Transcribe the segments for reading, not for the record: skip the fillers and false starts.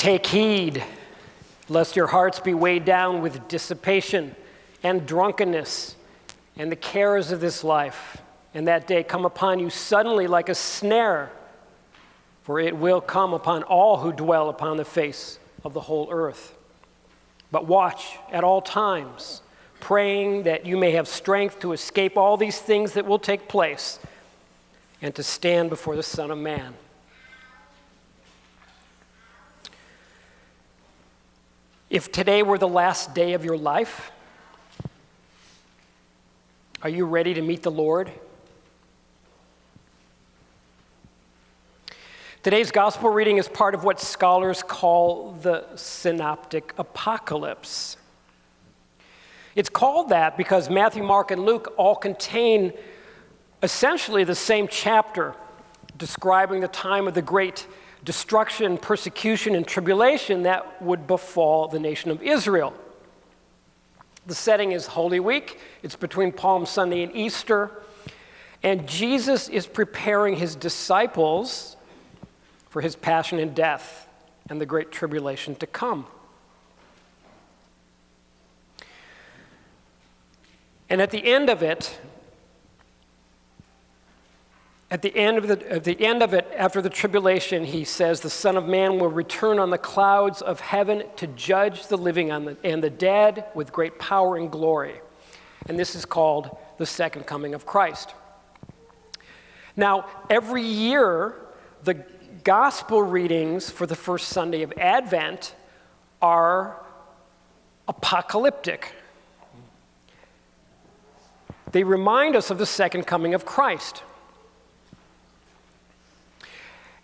Take heed, lest your hearts be weighed down with dissipation and drunkenness and the cares of this life, and that day come upon you suddenly like a snare, for it will come upon all who dwell upon the face of the whole earth. But watch at all times, praying that you may have strength to escape all these things that will take place and to stand before the Son of Man. If today were the last day of your life, are you ready to meet the Lord? Today's gospel reading is part of what scholars call the synoptic apocalypse. It's called that because Matthew, Mark, and Luke all contain essentially the same chapter describing the time of the great destruction, persecution, and tribulation that would befall the nation of Israel. The setting is Holy Week. It's between Palm Sunday and Easter. And Jesus is preparing his disciples for his passion and death and the great tribulation to come. And at the end of it, after the tribulation, he says, the Son of Man will return on the clouds of heaven to judge the living and the dead with great power and glory. And this is called the second coming of Christ. Now, every year, the gospel readings for the first Sunday of Advent are apocalyptic. They remind us of the second coming of Christ.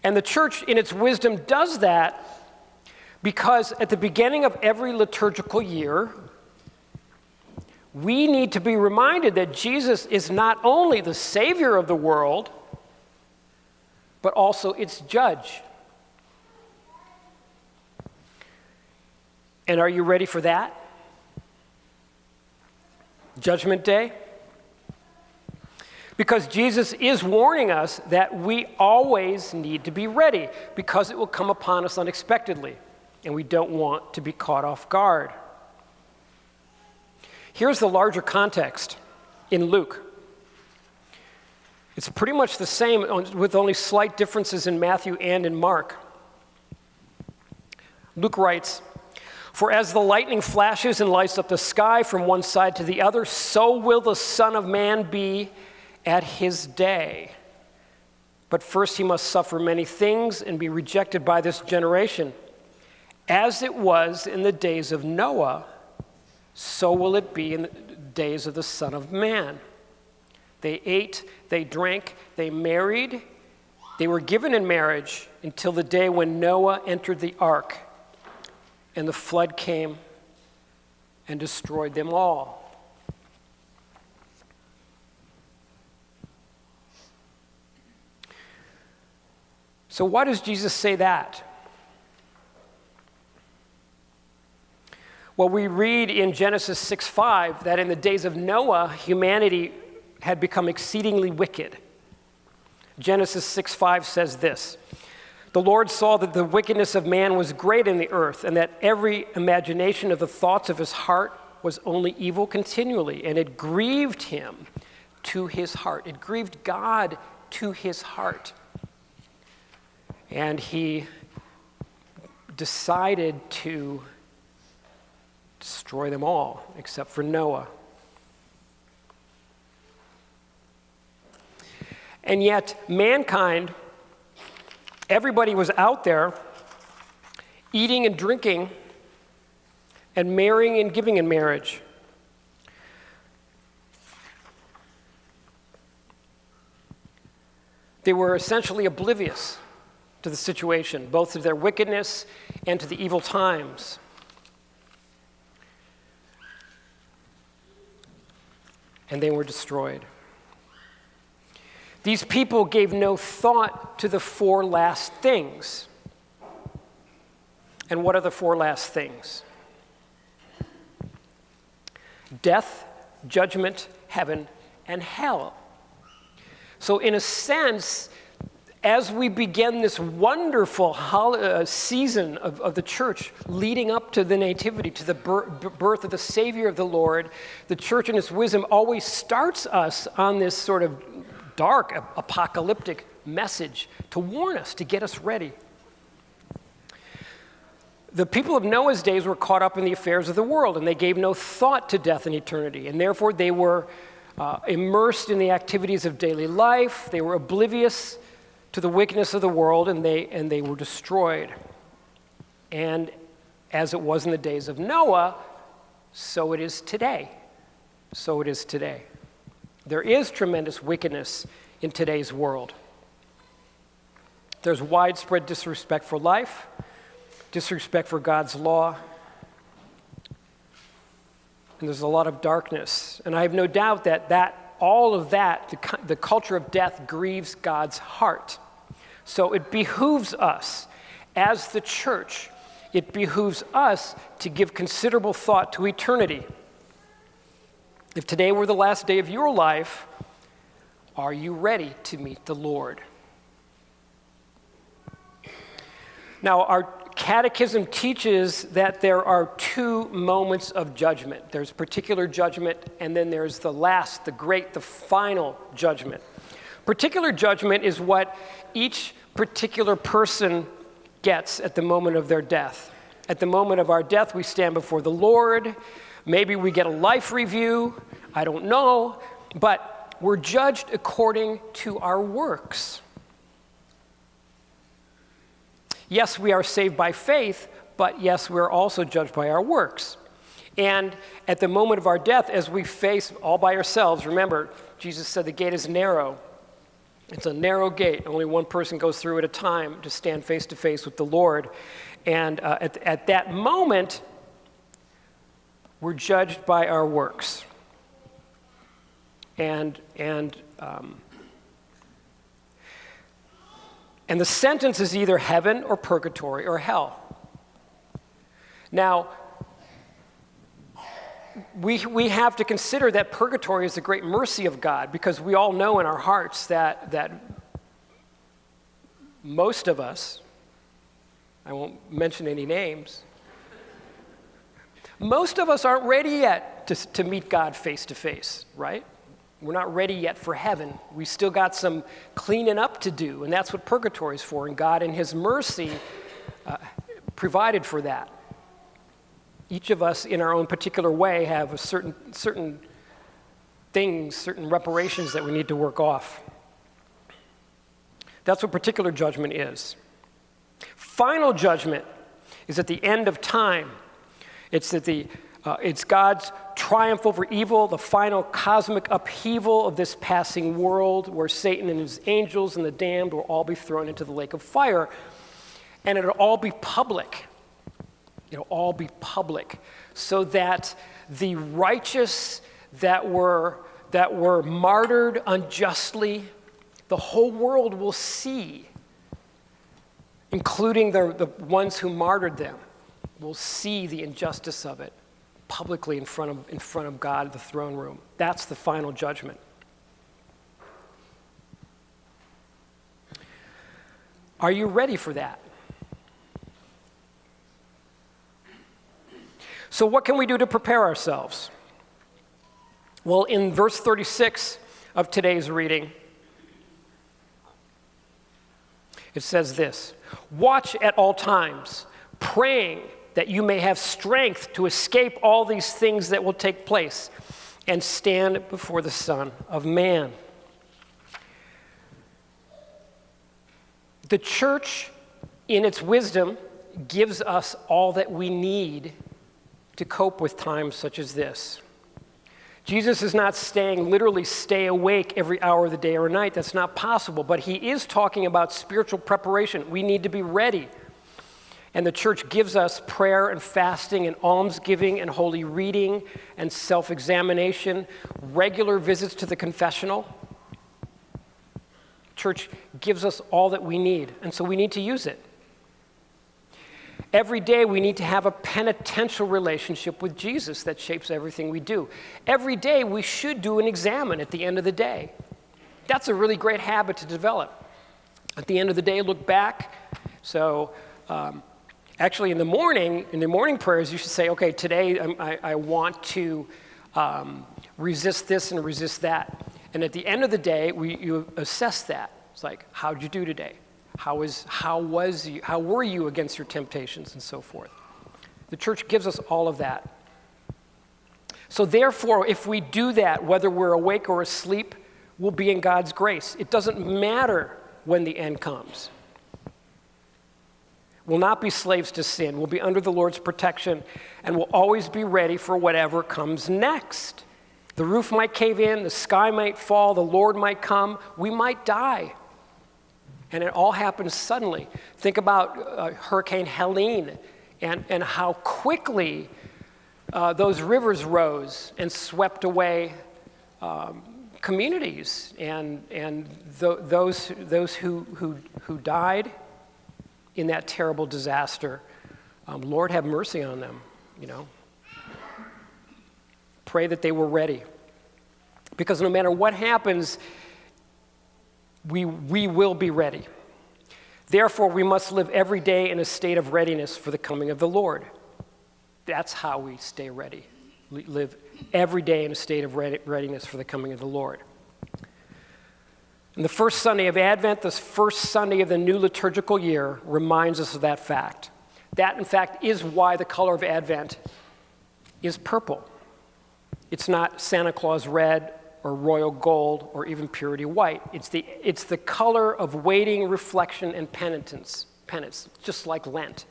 And the church, in its wisdom, does that because at the beginning of every liturgical year, we need to be reminded that Jesus is not only the Savior of the world, but also its judge. And are you ready for that? Judgment Day? Because Jesus is warning us that we always need to be ready because it will come upon us unexpectedly, and we don't want to be caught off guard. Here's the larger context in Luke. It's pretty much the same with only slight differences in Matthew and in Mark. Luke writes, "For as the lightning flashes and lights up the sky from one side to the other, so will the Son of Man be at his day. But first he must suffer many things and be rejected by this generation. As it was in the days of Noah, so will it be in the days of the Son of Man. They ate, they drank, they married, they were given in marriage until the day when Noah entered the ark, and the flood came and destroyed them all." So why does Jesus say that? Well, we read in Genesis 6:5 that in the days of Noah, humanity had become exceedingly wicked. Genesis 6:5 says this, "The Lord saw that the wickedness of man was great in the earth, and that every imagination of the thoughts of his heart was only evil continually, and it grieved him to his heart." It grieved God to his heart. And he decided to destroy them all, except for Noah. And yet, mankind, everybody was out there eating and drinking and marrying and giving in marriage. They were essentially oblivious to the situation, both to their wickedness and to the evil times. And they were destroyed. These people gave no thought to the four last things. And what are the four last things? Death, judgment, heaven, and hell. So in a sense, as we begin this wonderful season of the church leading up to the nativity, to the birth of the Savior of the Lord, the church in its wisdom always starts us on this sort of dark, apocalyptic message to warn us, to get us ready. The people of Noah's days were caught up in the affairs of the world, and they gave no thought to death and eternity, and therefore they were immersed in the activities of daily life. They were oblivious to the wickedness of the world, and they were destroyed. And as it was in the days of Noah, so it is today. So it is today. There is tremendous wickedness in today's world. There's widespread disrespect for life, disrespect for God's law, and there's a lot of darkness. And I have no doubt that all of that, the culture of death, grieves God's heart. So it behooves us, as the church, it behooves us to give considerable thought to eternity. If today were the last day of your life, are you ready to meet the Lord? Now, our catechism teaches that there are two moments of judgment. There's particular judgment, and then there's the last, the great, the final judgment. Particular judgment is what each particular person gets at the moment of their death. At the moment of our death, we stand before the Lord. Maybe we get a life review. I don't know. But we're judged according to our works. Yes, we are saved by faith, but yes, we're also judged by our works. And at the moment of our death, as we face all by ourselves, remember, Jesus said the gate is narrow. It's a narrow gate. Only one person goes through at a time to stand face to face with the Lord. And at that moment, we're judged by our works. And the sentence is either heaven or purgatory or hell. Now, we have to consider that purgatory is the great mercy of God, because we all know in our hearts that most of us, I won't mention any names, most of us aren't ready yet to meet God face to face, right? We're not ready yet for heaven. We still got some cleaning up to do, and that's what purgatory is for. And God, in His mercy, provided for that. Each of us, in our own particular way, have a certain things, certain reparations that we need to work off. That's what particular judgment is. Final judgment is at the end of time. It's God's triumph over evil, the final cosmic upheaval of this passing world, where Satan and his angels and the damned will all be thrown into the lake of fire. And it'll all be public. It'll all be public, so that the righteous that were martyred unjustly, the whole world will see, including the ones who martyred them, will see the injustice of it publicly in front of God, the throne room. That's the final judgment. Are you ready for that? So what can we do to prepare ourselves? Well, in verse 36 of today's reading, it says this: "Watch at all times, praying that you may have strength to escape all these things that will take place and stand before the Son of Man." The church, in its wisdom, gives us all that we need to cope with times such as this. Jesus is not saying literally stay awake every hour of the day or night. That's not possible. But he is talking about spiritual preparation. We need to be ready. And the church gives us prayer and fasting and almsgiving and holy reading and self-examination, regular visits to the confessional. Church gives us all that we need, and so we need to use it. Every day we need to have a penitential relationship with Jesus that shapes everything we do. Every day we should do an examen at the end of the day. That's a really great habit to develop. At the end of the day, look back. So actually in the morning prayers, you should say, okay, today I want to resist this and resist that. And at the end of the day, you assess that. It's like, how'd you do today? How were you against your temptations and so forth? The church gives us all of that. So therefore, if we do that, whether we're awake or asleep, we'll be in God's grace. It doesn't matter when the end comes. We'll not be slaves to sin. We'll be under the Lord's protection, and we'll always be ready for whatever comes next. The roof might cave in, the sky might fall, the Lord might come, we might die. And it all happens suddenly. Think about Hurricane Helene and how quickly those rivers rose and swept away communities and those who died in that terrible disaster. Lord, have mercy on them, Pray that they were ready. Because no matter what happens, we will be ready. Therefore, we must live every day in a state of readiness for the coming of the Lord. That's how we stay ready. Live every day in a state of readiness for the coming of the Lord. And the first Sunday of Advent, the first Sunday of the new liturgical year, reminds us of that fact. That, in fact, is why the color of Advent is purple. It's not Santa Claus red or royal gold or even purity white. It's the color of waiting, reflection, and penance, just like Lent.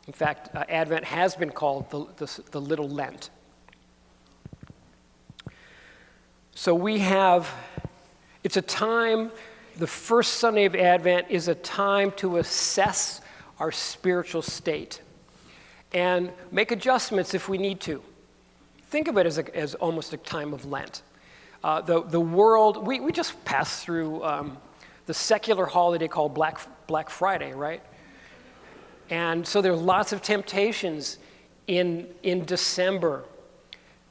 In fact, Advent has been called the Little Lent. So it's a time, the first Sunday of Advent is a time to assess our spiritual state and make adjustments if we need to. Think of it as almost a time of Lent. The world, we just passed through the secular holiday called Black Friday, right? And so there's lots of temptations in December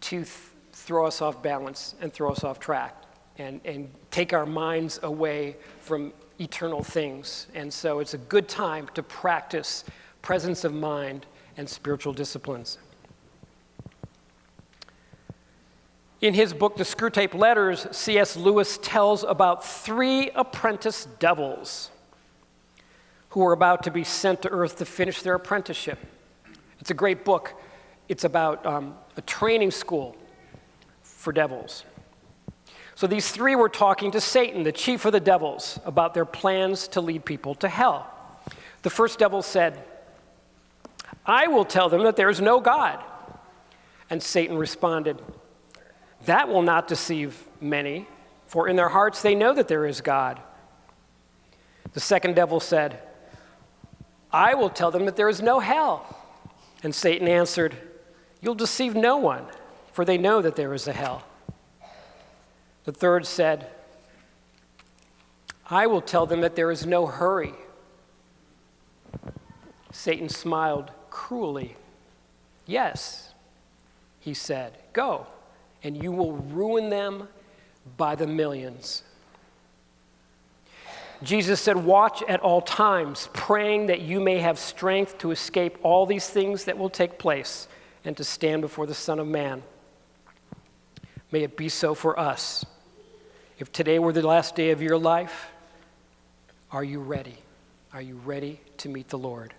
to throw us off balance and throw us off track and take our minds away from eternal things. And so it's a good time to practice presence of mind and spiritual disciplines. In his book, The Screwtape Letters, C.S. Lewis tells about 3 apprentice devils who are about to be sent to earth to finish their apprenticeship. It's a great book. It's about a training school for devils. So these 3 were talking to Satan, the chief of the devils, about their plans to lead people to hell. The first devil said, "I will tell them that there is no God." And Satan responded, "That will not deceive many, for in their hearts they know that there is God." The second devil said, "I will tell them that there is no hell." And Satan answered, "You'll deceive no one, for they know that there is a hell." The third said, "I will tell them that there is no hurry." Satan smiled cruelly. "Yes," he said, "go, and you will ruin them by the millions." Jesus said, "Watch at all times, praying that you may have strength to escape all these things that will take place and to stand before the Son of Man." May it be so for us. If today were the last day of your life, are you ready? Are you ready to meet the Lord?